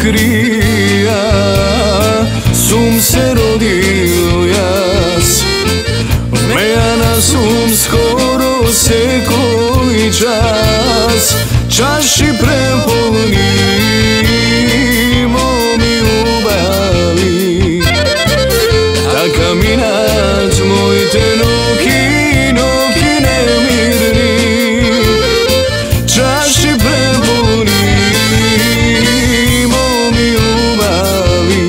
krija sum se rodio jas, meja na sum skoro se koji čas, čaši prepolni momi ubali, taka minac moj te noki nemirni, čaši prepolni momi ubali,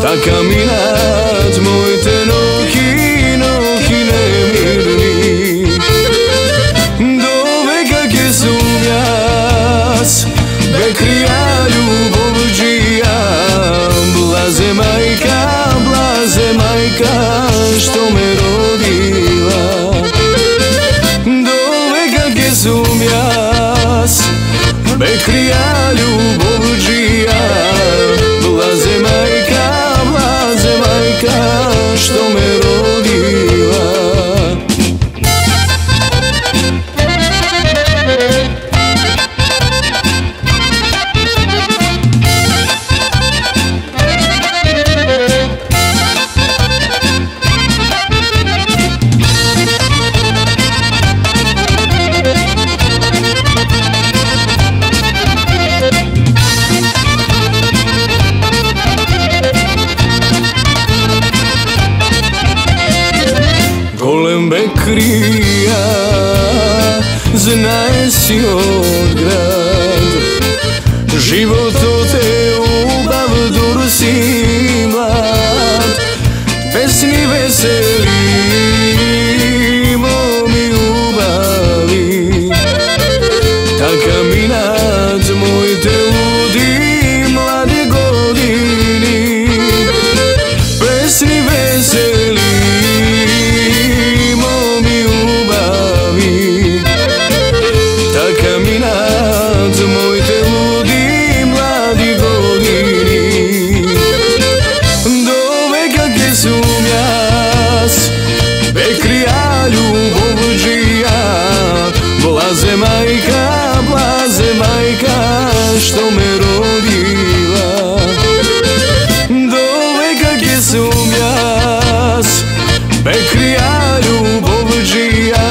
taka minac moj te noki nemirni, do veka ke sumjas bekrija ljubov džija, blaze majka što me rodila, do veka ke sumjas bekrija ljubov džija, blaze majka što me rodila. Golem bekrija, znaje si od grad, život od te ubav dur si mlad, pesmi veseli momi ubali, taka minac moj te ludi mlade godini, pesmi veseli moj te ludi mladi godini, do veka ke sumjas bekrija ljubov džija, blaze majka što me rodila, do veka ke sumjas bekrija ljubov džija,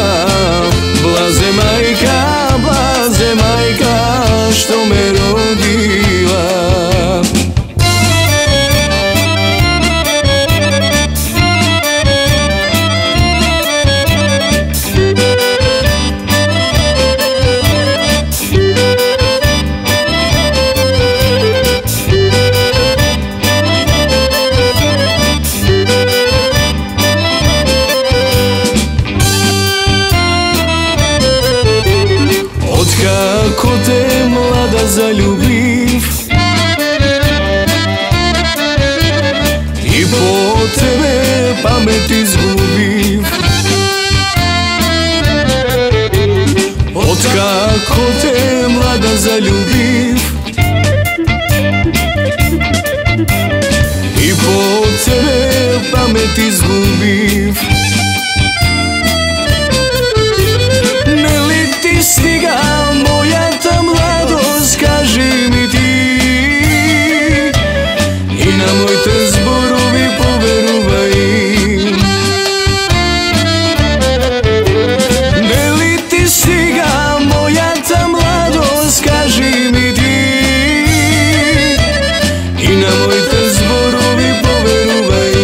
blaze majka što me rodila. Kako te mlada zaljubiv i po tebe pamet izgubiv, od kako te mlada zaljubiv i po tebe pamet izgubiv, ne li ti stiga moja ta mladost, kaži mi ti, i na moj te zborovi poveruvaj, ne li ti stiga moja ta mladost, kaži mi ti, i na moj te zborovi poveruvaj.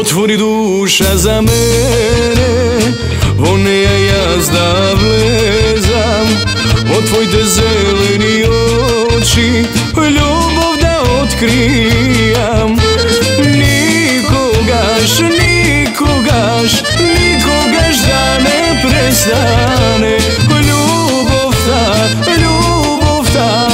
Otvori duša za mene, vone ja zdavlezam, od tvoj te zeleni oči ljubav da otkrijam. Nikogaš da ne prestane, ljubov ta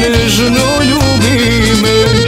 nježno ljubi me.